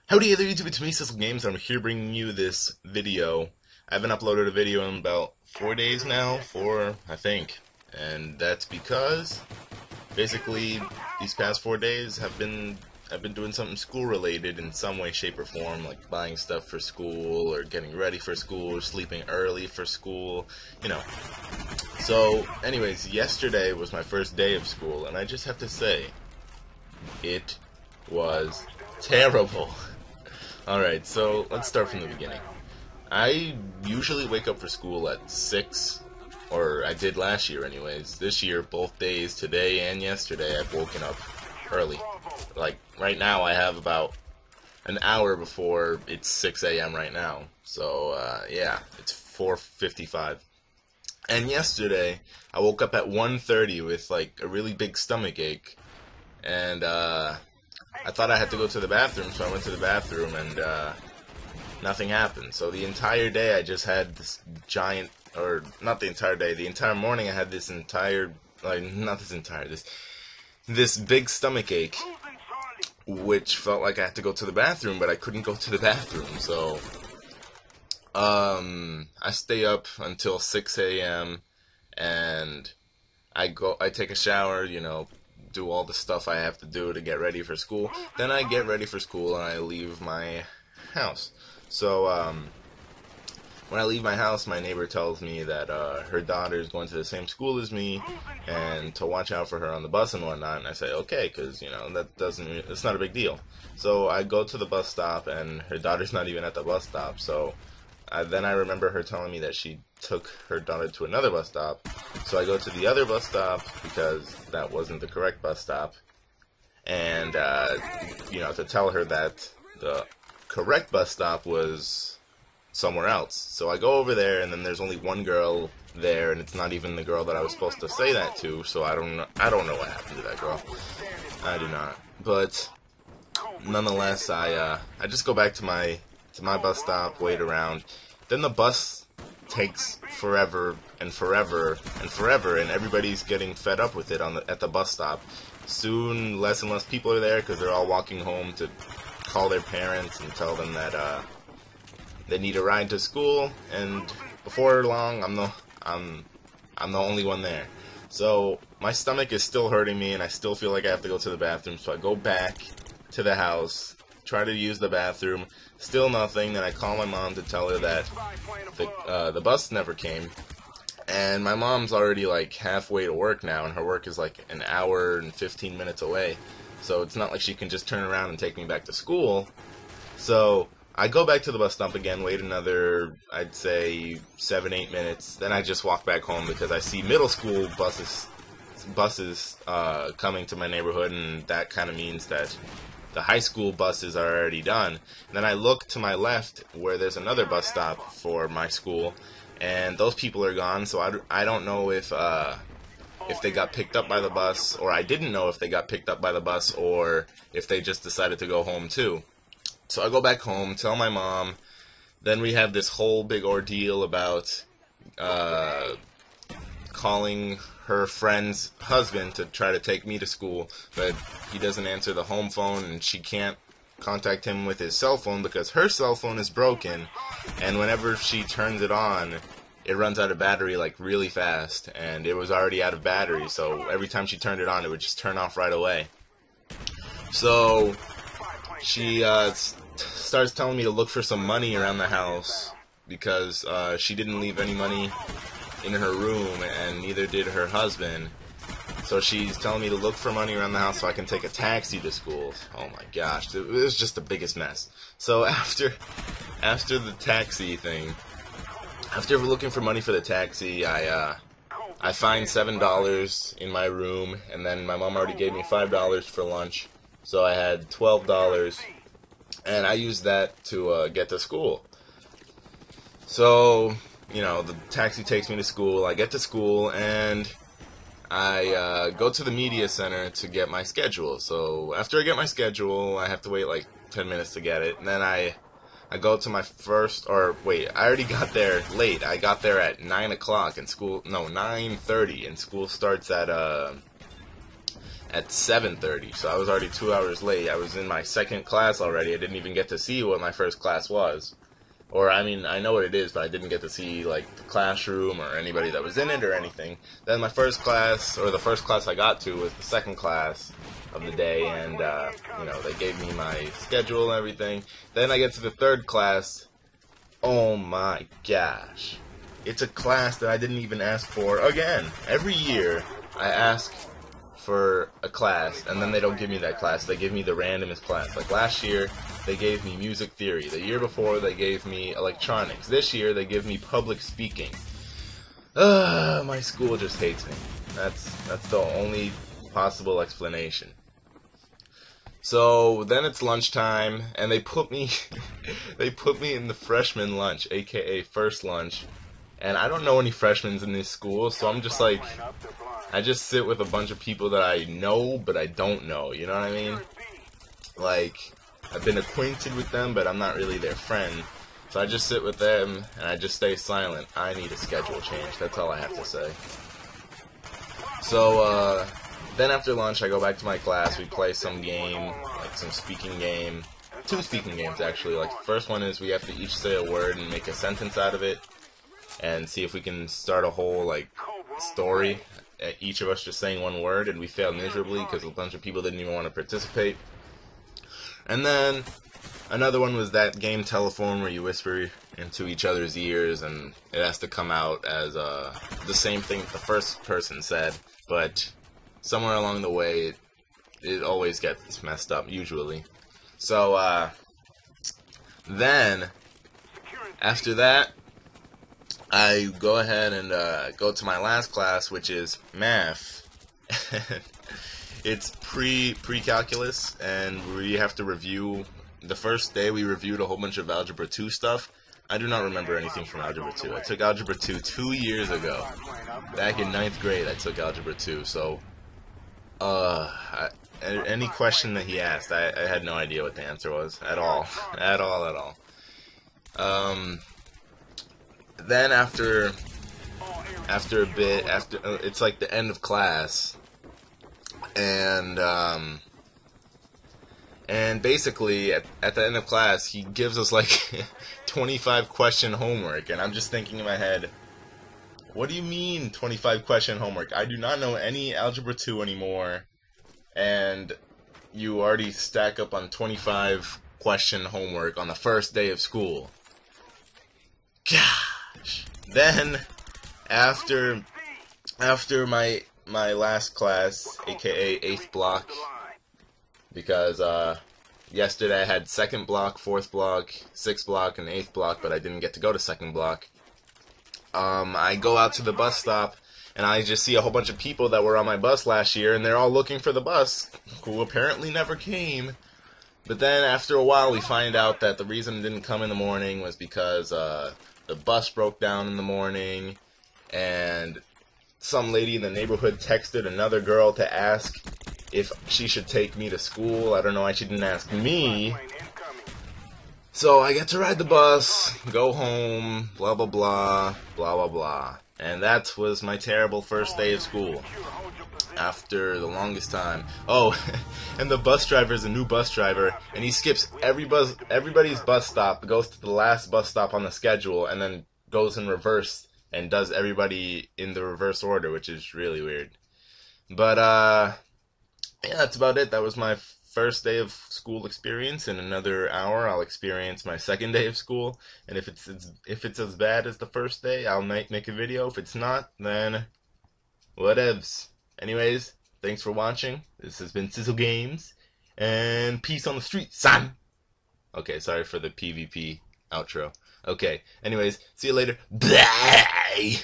Howdy there YouTube, it's me, Cecil Games. I'm here bringing you this video. I haven't uploaded a video in about 4 days now, I think. And that's because, basically, these past 4 days I've been doing something school related in some way, shape, or form, like buying stuff for school, or getting ready for school, or sleeping early for school, you know. So, anyways, yesterday was my first day of school, and I just have to say, it was terrible. Alright, so let's start from the beginning. I usually wake up for school at 6, or I did last year anyways. This year, both days, today and yesterday, I've woken up early. Like, right now I have about an hour before it's 6 a.m. right now. So, yeah, it's 4:55. And yesterday, I woke up at 1:30 with, like, a really big stomach ache. And, I thought I had to go to the bathroom, so I went to the bathroom, and nothing happened. So the entire day I just had this giant, or not the entire day, the entire morning I had this entire, like, not this entire, this big stomach ache, which felt like I had to go to the bathroom, but I couldn't go to the bathroom. So I stay up until 6 a.m. and I take a shower, you know, do all the stuff I have to do to get ready for school. Then I get ready for school and I leave my house. So when I leave my house, my neighbor tells me that her daughter is going to the same school as me and to watch out for her on the bus and whatnot. And I say, okay, because, you know, it's not a big deal. So I go to the bus stop and her daughter's not even at the bus stop. So then I remember her telling me that she took her daughter to another bus stop. So I go to the other bus stop because that wasn't the correct bus stop. And, you know, to tell her that the correct bus stop was somewhere else. So I go over there, and then there's only one girl there, and it's not even the girl that I was supposed to say that to. So I don't know what happened to that girl. I do not. But nonetheless, I just go back to my bus stop, wait around. Then the bus takes forever and forever and forever, and everybody's getting fed up with it at the bus stop. Soon, less and less people are there because they're all walking home to call their parents and tell them that they need a ride to school. And before long, I'm the only one there. So my stomach is still hurting me, and I still feel like I have to go to the bathroom. So I go back to the house, try to use the bathroom, still nothing. Then I call my mom to tell her that the bus never came, and my mom's already like halfway to work now, and her work is like an hour and 15 minutes away, so it's not like she can just turn around and take me back to school. So I go back to the bus stop again, wait another, I'd say 7-8 minutes, then I just walk back home because I see middle school buses coming to my neighborhood, and that kind of means that the high school buses are already done. And then I look to my left where there's another bus stop for my school, and those people are gone. So I don't know if they got picked up by the bus, or I didn't know if they got picked up by the bus, or if they just decided to go home too. So I go back home, tell my mom. Then we have this whole big ordeal about calling her friend's husband to try to take me to school, but he doesn't answer the home phone, and she can't contact him with his cell phone because her cell phone is broken, and whenever she turns it on, it runs out of battery like really fast, and it was already out of battery, so every time she turned it on, it would just turn off right away. So she starts telling me to look for some money around the house because she didn't leave any money in her room, and neither did her husband. So she's telling me to look for money around the house so I can take a taxi to school. Oh my gosh, it was just the biggest mess. So after the taxi thing, after looking for money for the taxi, I find $7 in my room, and then my mom already gave me $5 for lunch, so I had $12, and I used that to get to school. So, you know, the taxi takes me to school. I get to school, and I go to the media center to get my schedule. So after I get my schedule, I have to wait like 10 minutes to get it. And then I go to my first, or wait, I already got there late. I got there at 9 o'clock, and school, no, 9:30, and school starts at at 7:30, so I was already 2 hours late. I was in my second class already. I didn't even get to see what my first class was. Or, I mean, I know what it is, but I didn't get to see, like, the classroom or anybody that was in it or anything. Then my first class, or the first class I got to, was the second class of the day, and, you know, they gave me my schedule and everything. Then I get to the third class. Oh my gosh. It's a class that I didn't even ask for. Again, every year I ask for a class, and then they don't give me that class. They give me the randomest class. Like last year, they gave me music theory. The year before, they gave me electronics. This year, they give me public speaking. My school just hates me. That's the only possible explanation. So then it's lunchtime, and they put me in the freshman lunch, aka first lunch. And I don't know any freshmen in this school, so I'm just like, I just sit with a bunch of people that I know, but I don't know, you know what I mean? Like, I've been acquainted with them, but I'm not really their friend. So I just sit with them, and I just stay silent. I need a schedule change, that's all I have to say. So, then after lunch, I go back to my class, we play some game, like some speaking game. 2 speaking games, actually. Like, the first one is we have to each say a word and make a sentence out of it. And see if we can start a whole, like, story. Each of us just saying one word, and we failed miserably because a bunch of people didn't even want to participate. And then another one was that game Telephone where you whisper into each other's ears, and it has to come out as the same thing the first person said, but somewhere along the way it always gets messed up, usually. So then after that, I go ahead and go to my last class, which is math. It's pre-calculus, and we have to review. The first day we reviewed a whole bunch of Algebra 2 stuff. I do not remember anything from Algebra 2. I took Algebra 2 2 years ago. Back in 9th grade, I took Algebra 2, so any question that he asked, I had no idea what the answer was at all. At all. Then after a bit, it's like the end of class, and basically at the end of class, he gives us like 25 question homework, and I'm just thinking in my head, what do you mean 25 question homework? I do not know any Algebra 2 anymore, and you already stack up on 25 question homework on the first day of school. Gosh. Then after my last class, aka 8th block, because yesterday I had 2nd block, 4th block, 6th block, and 8th block, but I didn't get to go to 2nd block. I go out to the bus stop, and I just see a whole bunch of people that were on my bus last year, and they're all looking for the bus, who apparently never came. But then after a while, we find out that the reason it didn't come in the morning was because the bus broke down in the morning, and some lady in the neighborhood texted another girl to ask if she should take me to school. I don't know why she didn't ask me. So I get to ride the bus, go home, blah blah blah, blah blah blah. And that was my terrible first day of school. After the longest time. Oh, and the bus driver is a new bus driver, and he skips everybody's bus stop, goes to the last bus stop on the schedule, and then goes in reverse and does everybody in the reverse order, which is really weird. But yeah, that's about it. That was my first day of school experience. In another hour, I'll experience my second day of school, and if it's as bad as the first day, I'll make a video. If it's not, then whatevs. Anyways, thanks for watching. This has been Sizzle Games, and peace on the street, son! Okay, sorry for the PvP outro. Okay, anyways, see you later. Bye!